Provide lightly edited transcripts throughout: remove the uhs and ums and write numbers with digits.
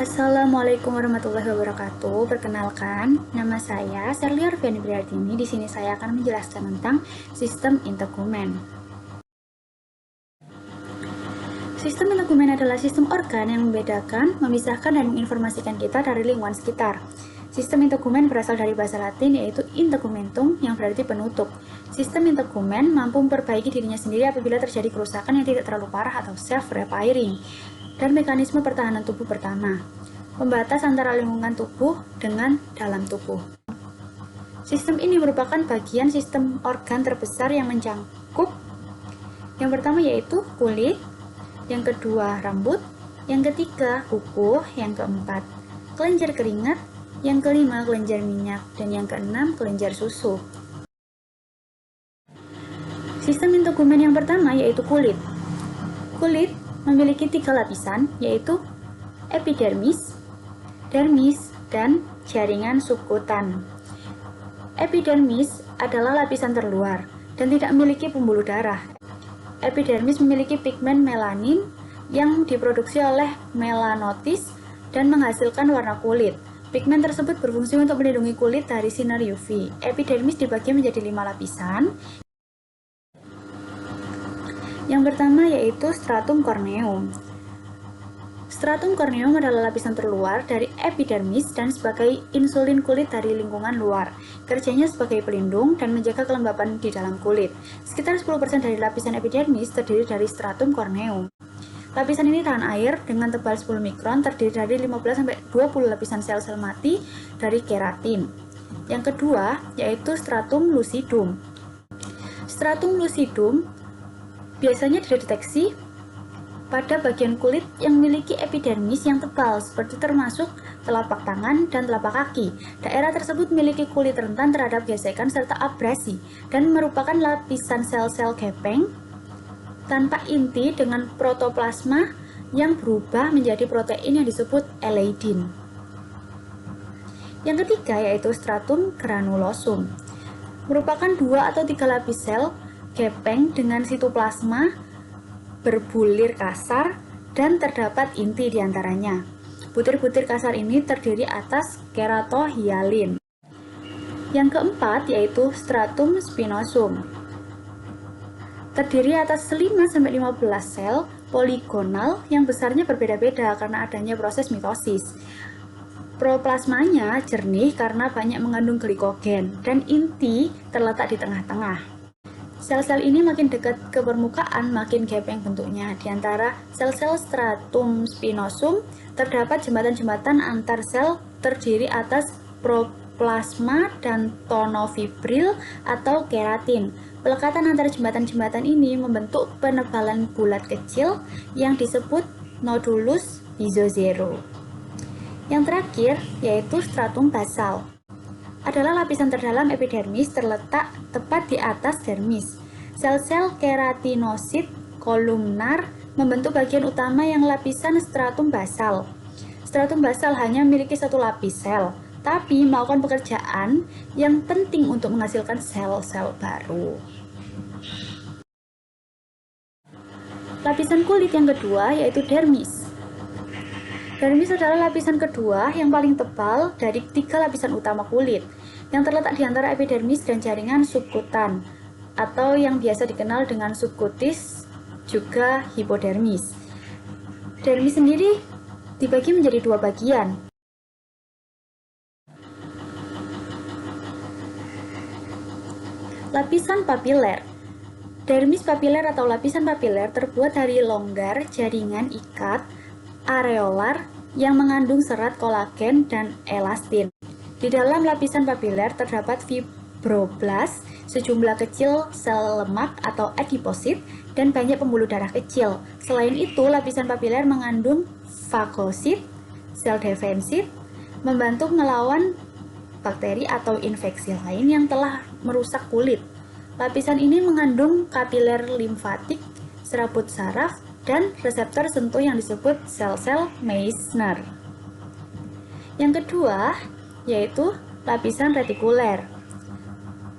Assalamualaikum warahmatullahi wabarakatuh. Perkenalkan, nama saya Serlia Arviani Prihartini. Di sini saya akan menjelaskan tentang sistem integumen. Sistem integumen adalah sistem organ yang membedakan, memisahkan, dan menginformasikan kita dari lingkungan sekitar. Sistem integumen berasal dari bahasa Latin yaitu integumentum yang berarti penutup. Sistem integumen mampu memperbaiki dirinya sendiri apabila terjadi kerusakan yang tidak terlalu parah atau self-repairing. Dan mekanisme pertahanan tubuh pertama, pembatas antara lingkungan tubuh dengan dalam tubuh. Sistem ini merupakan bagian sistem organ terbesar yang mencakup yang pertama yaitu kulit, yang kedua rambut, yang ketiga kuku, yang keempat kelenjar keringat, yang kelima kelenjar minyak, dan yang keenam kelenjar susu. Sistem integumen yang pertama yaitu kulit. Kulit memiliki 3 lapisan, yaitu epidermis, dermis, dan jaringan subkutan. Epidermis adalah lapisan terluar dan tidak memiliki pembuluh darah. Epidermis memiliki pigmen melanin yang diproduksi oleh melanosis dan menghasilkan warna kulit. Pigmen tersebut berfungsi untuk melindungi kulit dari sinar UV. Epidermis dibagi menjadi 5 lapisan. Yang pertama yaitu stratum corneum. Stratum corneum adalah lapisan terluar dari epidermis dan sebagai insulin kulit dari lingkungan luar. Kerjanya sebagai pelindung dan menjaga kelembapan di dalam kulit. Sekitar 10% dari lapisan epidermis terdiri dari stratum corneum. Lapisan ini tahan air dengan tebal 10 mikron, terdiri dari 15-20 lapisan sel-sel mati dari keratin. Yang kedua yaitu stratum lucidum. Stratum lucidum biasanya dideteksi pada bagian kulit yang memiliki epidermis yang tebal, seperti termasuk telapak tangan dan telapak kaki. Daerah tersebut memiliki kulit rentan terhadap gesekan serta abrasi dan merupakan lapisan sel-sel gepeng tanpa inti dengan protoplasma yang berubah menjadi protein yang disebut ellaidin. Yang ketiga yaitu stratum granulosum. Merupakan 2 atau 3 lapis sel gepeng dengan sitoplasma berbulir kasar dan terdapat inti diantaranya. Butir-butir kasar ini terdiri atas keratohyalin. Yang keempat yaitu stratum spinosum. Terdiri atas 5-15 sel poligonal yang besarnya berbeda-beda karena adanya proses mitosis. Proplasmanya jernih karena banyak mengandung glikogen dan inti terletak di tengah-tengah. Sel-sel ini makin dekat ke permukaan, makin gepeng bentuknya. Di antara sel-sel stratum spinosum, terdapat jembatan-jembatan antar sel terdiri atas proplasma dan tonofibril atau keratin. Pelekatan antara jembatan-jembatan ini membentuk penebalan bulat kecil yang disebut nodulus bizozero. Yang terakhir yaitu stratum basal. Adalah lapisan terdalam epidermis terletak tepat di atas dermis. Sel-sel keratinosit kolumnar membentuk bagian utama yang lapisan stratum basal. Stratum basal hanya memiliki 1 lapis sel, tapi melakukan pekerjaan yang penting untuk menghasilkan sel-sel baru. Lapisan kulit yang kedua yaitu dermis. Dermis adalah lapisan kedua yang paling tebal dari 3 lapisan utama kulit, yang terletak di antara epidermis dan jaringan subkutan, atau yang biasa dikenal dengan subkutis, juga hipodermis. Dermis sendiri dibagi menjadi 2 bagian. Lapisan papiler. Dermis papiler atau lapisan papiler terbuat dari longgar jaringan ikat areolar yang mengandung serat kolagen dan elastin. Di dalam lapisan papiler terdapat fibroblas, sejumlah kecil sel lemak atau adiposit, dan banyak pembuluh darah kecil. Selain itu, lapisan papiler mengandung fagosit, sel defensit, membantu melawan bakteri atau infeksi lain yang telah merusak kulit. Lapisan ini mengandung kapiler limfatik, serabut saraf, dan reseptor sentuh yang disebut sel-sel Meissner. Yang kedua yaitu lapisan retikuler.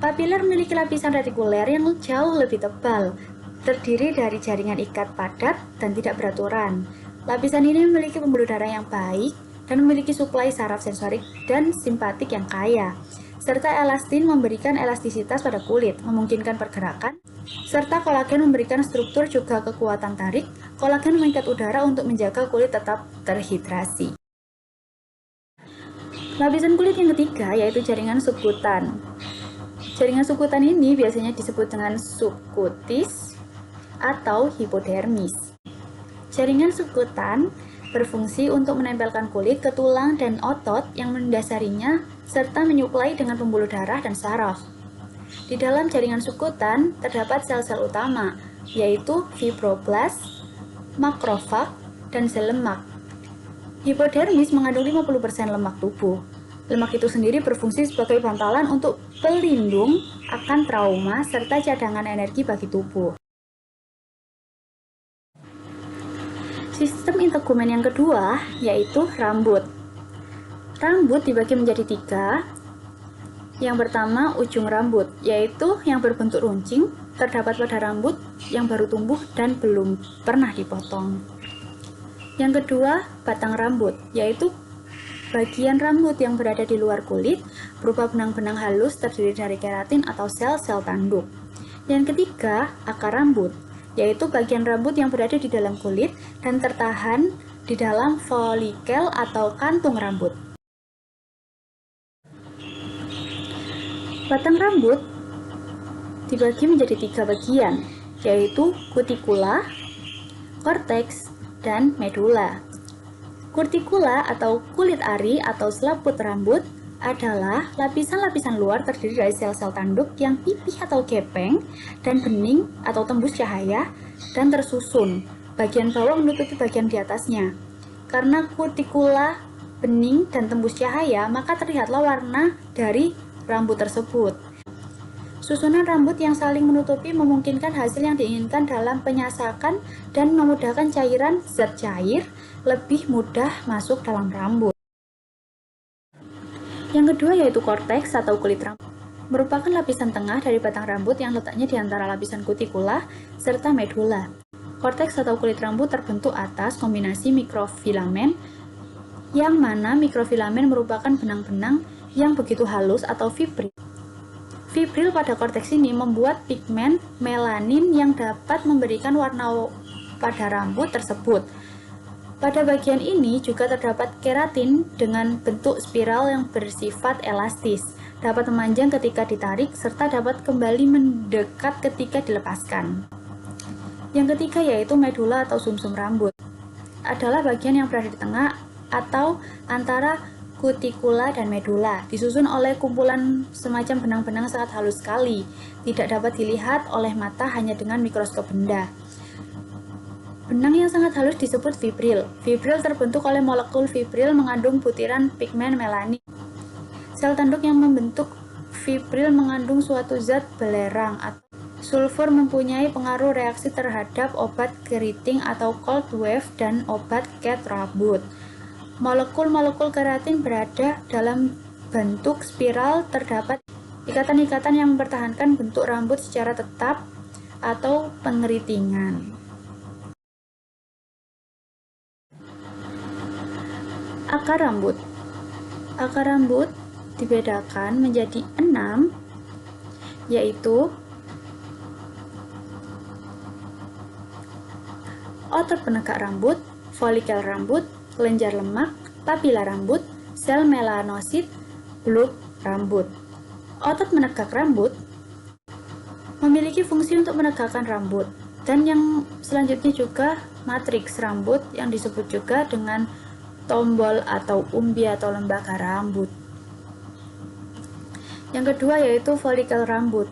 Papiler memiliki lapisan retikuler yang jauh lebih tebal, terdiri dari jaringan ikat padat dan tidak beraturan. Lapisan ini memiliki pembuluh darah yang baik dan memiliki suplai saraf sensorik dan simpatik yang kaya. Serta elastin memberikan elastisitas pada kulit, memungkinkan pergerakan, serta kolagen memberikan struktur juga kekuatan tarik. Kolagen mengikat udara untuk menjaga kulit tetap terhidrasi. Lapisan kulit yang ketiga yaitu jaringan subkutan. Jaringan subkutan ini biasanya disebut dengan subkutis atau hipodermis. Jaringan subkutan berfungsi untuk menempelkan kulit ke tulang dan otot yang mendasarinya serta menyuplai dengan pembuluh darah dan saraf. Di dalam jaringan subkutan terdapat sel-sel utama, yaitu fibroblast, makrofag, dan sel lemak. Hipodermis mengandung 50% lemak tubuh. Lemak itu sendiri berfungsi sebagai bantalan untuk pelindung akan trauma serta cadangan energi bagi tubuh. Sistem integumen yang kedua yaitu rambut. Rambut dibagi menjadi 3. Yang pertama, ujung rambut, yaitu yang berbentuk runcing, terdapat pada rambut yang baru tumbuh dan belum pernah dipotong. Yang kedua, batang rambut, yaitu bagian rambut yang berada di luar kulit, berupa benang-benang halus terdiri dari keratin atau sel-sel tanduk. Yang ketiga, akar rambut, yaitu bagian rambut yang berada di dalam kulit dan tertahan di dalam folikel atau kantung rambut. Batang rambut dibagi menjadi 3 bagian, yaitu kutikula, korteks, dan medula. Kutikula atau kulit ari atau selaput rambut adalah lapisan-lapisan luar terdiri dari sel-sel tanduk yang pipih atau gepeng dan bening atau tembus cahaya dan tersusun. Bagian bawah menutupi bagian di atasnya. Karena kutikula bening dan tembus cahaya, maka terlihatlah warna dari rambut tersebut. Susunan rambut yang saling menutupi memungkinkan hasil yang diinginkan dalam penyasakan dan memudahkan cairan zat cair lebih mudah masuk dalam rambut. Yang kedua yaitu korteks atau kulit rambut. Merupakan lapisan tengah dari batang rambut yang letaknya di antara lapisan kutikula serta medula. Korteks atau kulit rambut terbentuk atas kombinasi mikrofilamen, yang mana mikrofilamen merupakan benang-benang yang begitu halus atau fibril. Fibril pada korteks ini membuat pigmen melanin yang dapat memberikan warna pada rambut tersebut. Pada bagian ini juga terdapat keratin dengan bentuk spiral yang bersifat elastis, dapat memanjang ketika ditarik, serta dapat kembali mendekat ketika dilepaskan. Yang ketiga yaitu medula atau sumsum rambut. Adalah bagian yang berada di tengah atau antara kutikula dan medula, disusun oleh kumpulan semacam benang-benang sangat halus sekali, tidak dapat dilihat oleh mata hanya dengan mikroskop benda. Benang yang sangat halus disebut fibril. Fibril terbentuk oleh molekul fibril mengandung butiran pigmen melanin. Sel tanduk yang membentuk fibril mengandung suatu zat belerang atau sulfur, mempunyai pengaruh reaksi terhadap obat keriting atau cold wave dan obat cat rambut. Molekul-molekul keratin berada dalam bentuk spiral, terdapat ikatan-ikatan yang mempertahankan bentuk rambut secara tetap atau pengeritingan. Akar rambut. Akar rambut dibedakan menjadi 6, yaitu otot penegak rambut, folikel rambut, kelenjar lemak, papila rambut, sel melanosit, bulb rambut. Otot menegak rambut memiliki fungsi untuk menegakkan rambut, dan yang selanjutnya juga matriks rambut yang disebut juga dengan tombol atau umbi atau lembaga rambut. Yang kedua yaitu folikel rambut.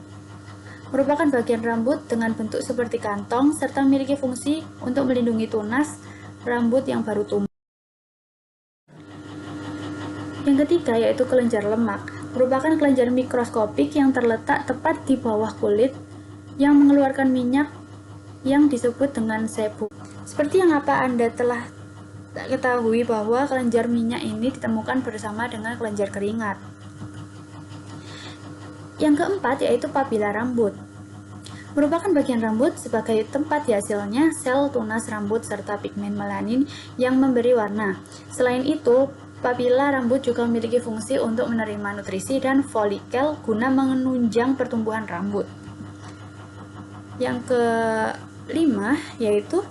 Merupakan bagian rambut dengan bentuk seperti kantong serta memiliki fungsi untuk melindungi tunas rambut yang baru tumbuh. Yang ketiga yaitu kelenjar lemak, merupakan kelenjar mikroskopik yang terletak tepat di bawah kulit yang mengeluarkan minyak yang disebut dengan sebum. Seperti yang Anda telah ketahui bahwa kelenjar minyak ini ditemukan bersama dengan kelenjar keringat. Yang keempat yaitu papila rambut. merupakan bagian rambut sebagai tempat dihasilnya sel tunas rambut serta pigmen melanin yang memberi warna. Selain itu, papila rambut juga memiliki fungsi untuk menerima nutrisi dan folikel guna menunjang pertumbuhan rambut. Yang kelima yaitu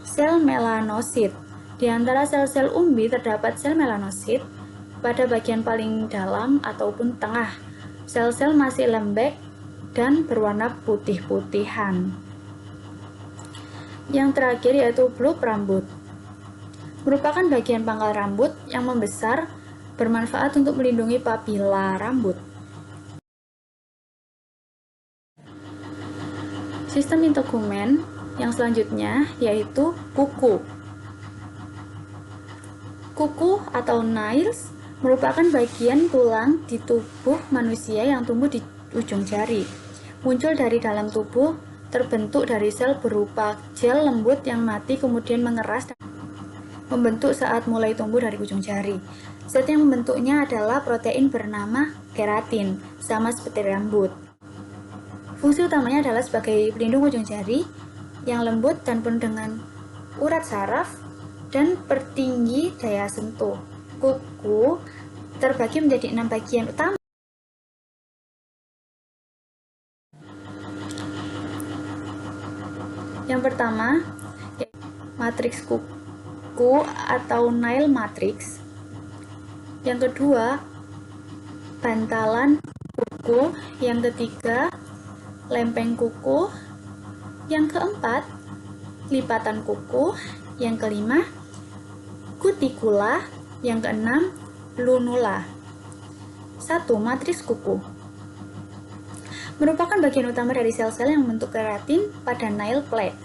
sel melanosit. Di antara sel-sel umbi terdapat sel melanosit pada bagian paling dalam ataupun tengah. Sel-sel masih lembek dan berwarna putih-putihan. Yang terakhir yaitu blub rambut. Merupakan bagian pangkal rambut yang membesar, bermanfaat untuk melindungi papila rambut. Sistem integumen yang selanjutnya yaitu kuku. Kuku atau nails merupakan bagian tulang di tubuh manusia yang tumbuh di ujung jari. Muncul dari dalam tubuh, terbentuk dari sel berupa gel lembut yang mati kemudian mengeras dan membentuk saat mulai tumbuh dari ujung jari. Zat yang membentuknya adalah protein bernama keratin, sama seperti rambut. Fungsi utamanya adalah sebagai pelindung ujung jari yang lembut dan penuh dengan urat saraf dan pertinggi daya sentuh. Kuku terbagi menjadi 6 bagian utama. Yang pertama, matriks kuku atau nail matrix. Yang kedua, bantalan kuku. Yang ketiga, lempeng kuku. Yang keempat, lipatan kuku. Yang kelima, kutikula. Yang keenam, lunula. 1. Matriks kuku merupakan bagian utama dari sel-sel yang membentuk keratin pada nail plate.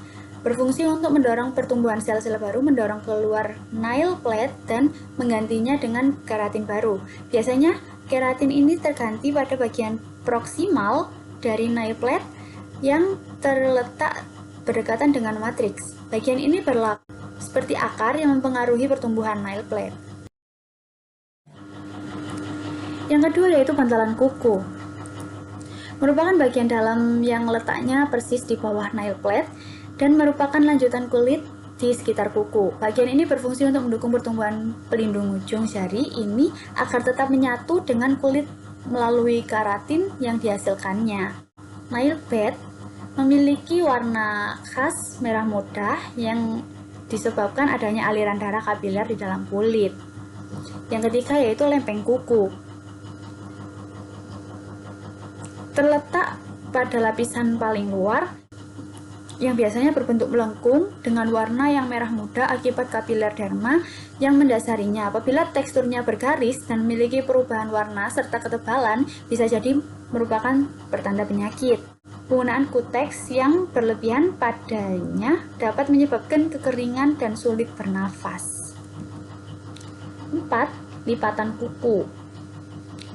Berfungsi untuk mendorong pertumbuhan sel-sel baru, mendorong keluar nail plate, dan menggantinya dengan keratin baru. Biasanya, keratin ini terganti pada bagian proksimal dari nail plate yang terletak berdekatan dengan matriks. Bagian ini berlaku seperti akar yang mempengaruhi pertumbuhan nail plate. Yang kedua yaitu bantalan kuku. Merupakan bagian dalam yang letaknya persis di bawah nail plate dan merupakan lanjutan kulit di sekitar kuku. Bagian ini berfungsi untuk mendukung pertumbuhan pelindung ujung jari ini agar tetap menyatu dengan kulit melalui keratin yang dihasilkannya. Nail bed memiliki warna khas merah muda yang disebabkan adanya aliran darah kapiler di dalam kulit. Yang ketiga yaitu lempeng kuku. Terletak pada lapisan paling luar yang biasanya berbentuk melengkung dengan warna yang merah muda akibat kapiler derma yang mendasarinya. Apabila teksturnya bergaris dan memiliki perubahan warna serta ketebalan, bisa jadi merupakan pertanda penyakit. Penggunaan kuteks yang berlebihan padanya dapat menyebabkan kekeringan dan sulit bernafas. 4. Lipatan kuku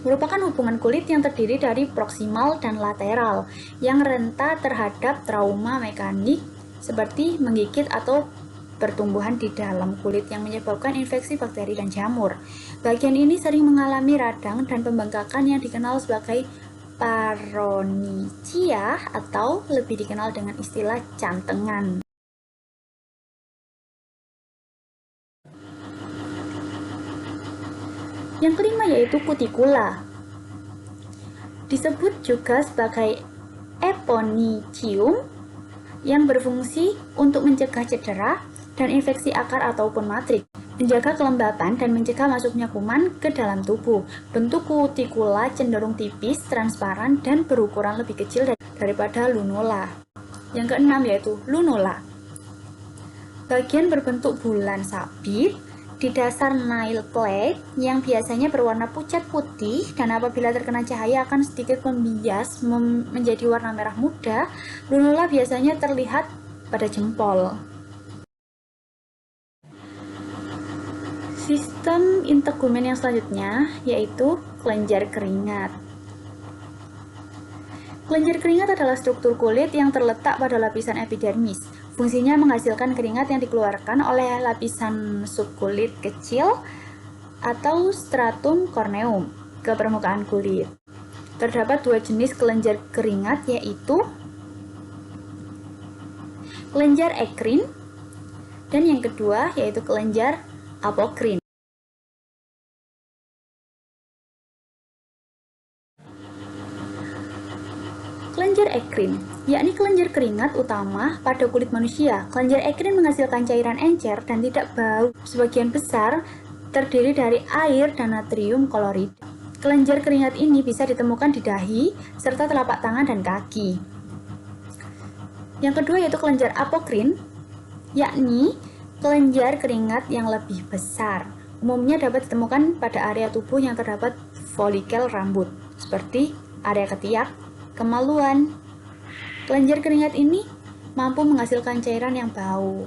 merupakan hubungan kulit yang terdiri dari proksimal dan lateral yang rentan terhadap trauma mekanik seperti menggigit atau pertumbuhan di dalam kulit yang menyebabkan infeksi bakteri dan jamur. Bagian ini sering mengalami radang dan pembengkakan yang dikenal sebagai paronychia atau lebih dikenal dengan istilah cantengan. Yang kelima yaitu kutikula. Disebut juga sebagai eponychium yang berfungsi untuk mencegah cedera dan infeksi akar ataupun matriks, menjaga kelembapan dan mencegah masuknya kuman ke dalam tubuh. Bentuk kutikula cenderung tipis, transparan, dan berukuran lebih kecil daripada lunula. Yang keenam yaitu lunula. Bagian berbentuk bulan sabit di dasar nail plate yang biasanya berwarna pucat putih dan apabila terkena cahaya akan sedikit membias menjadi warna merah muda. Lunula biasanya terlihat pada jempol. Sistem integumen yang selanjutnya yaitu kelenjar keringat. Kelenjar keringat adalah struktur kulit yang terletak pada lapisan epidermis. Fungsinya menghasilkan keringat yang dikeluarkan oleh lapisan subkulit kecil atau stratum corneum ke permukaan kulit. Terdapat 2 jenis kelenjar keringat yaitu kelenjar ekrin, dan yang kedua yaitu kelenjar apokrin. Kelenjar ekrin, yakni kelenjar keringat utama pada kulit manusia. Kelenjar ekrin menghasilkan cairan encer dan tidak bau. Sebagian besar terdiri dari air dan natrium klorida. Kelenjar keringat ini bisa ditemukan di dahi, serta telapak tangan dan kaki. Yang kedua yaitu kelenjar apokrin, yakni kelenjar keringat yang lebih besar. Umumnya dapat ditemukan pada area tubuh yang terdapat folikel rambut, seperti area ketiak, kemaluan. Kelenjar keringat ini mampu menghasilkan cairan yang bau.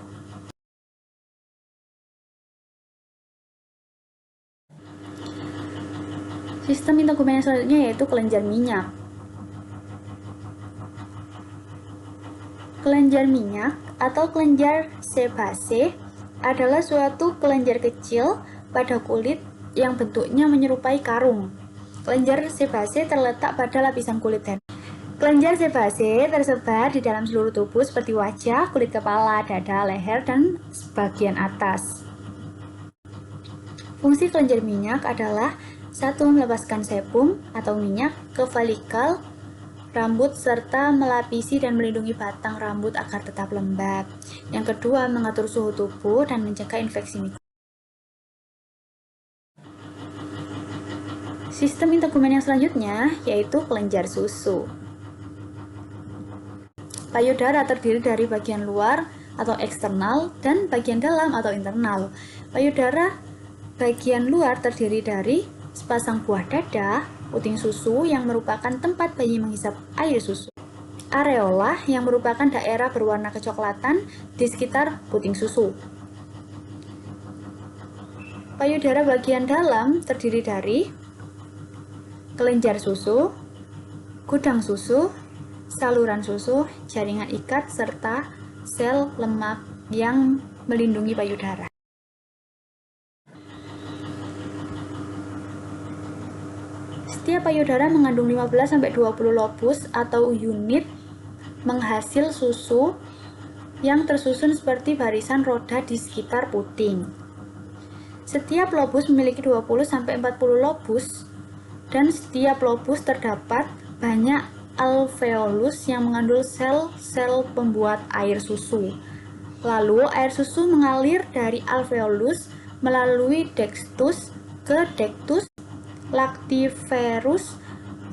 Sistem integumen yang selanjutnya yaitu kelenjar minyak. Kelenjar minyak atau kelenjar sebase adalah suatu kelenjar kecil pada kulit yang bentuknya menyerupai karung. Kelenjar sebase terletak pada lapisan kulit dan kelenjar sebase tersebar di dalam seluruh tubuh seperti wajah, kulit kepala, dada, leher, dan bagian atas. Fungsi kelenjar minyak adalah satu, melepaskan sebum atau minyak ke folikel rambut serta melapisi dan melindungi batang rambut agar tetap lembab. Yang kedua, mengatur suhu tubuh dan mencegah infeksi mikroba. Sistem integumen yang selanjutnya yaitu kelenjar susu. Payudara terdiri dari bagian luar atau eksternal dan bagian dalam atau internal. Payudara bagian luar terdiri dari sepasang buah dada, puting susu yang merupakan tempat bayi menghisap air susu. Areola yang merupakan daerah berwarna kecoklatan di sekitar puting susu. Payudara bagian dalam terdiri dari kelenjar susu, gudang susu, saluran susu, jaringan ikat, serta sel lemak yang melindungi payudara. Setiap payudara mengandung 15-20 lobus atau unit menghasil susu yang tersusun seperti barisan roda di sekitar puting. Setiap lobus memiliki 20-40 lobus dan setiap lobus terdapat banyak alveolus yang mengandung sel-sel pembuat air susu. Lalu air susu mengalir dari alveolus melalui ductus ke ductus lactiferus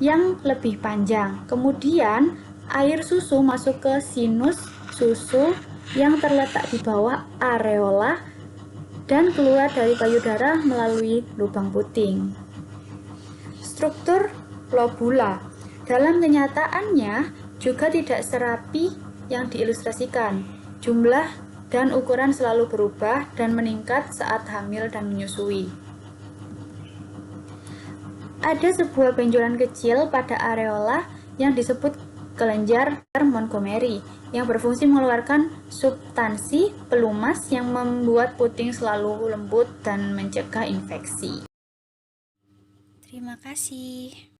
yang lebih panjang. Kemudian air susu masuk ke sinus susu yang terletak di bawah areola dan keluar dari payudara melalui lubang puting. Struktur lobula dalam kenyataannya juga tidak serapi yang diilustrasikan. Jumlah dan ukuran selalu berubah dan meningkat saat hamil dan menyusui. Ada sebuah benjolan kecil pada areola yang disebut kelenjar Montgomery yang berfungsi mengeluarkan substansi pelumas yang membuat puting selalu lembut dan mencegah infeksi. Terima kasih.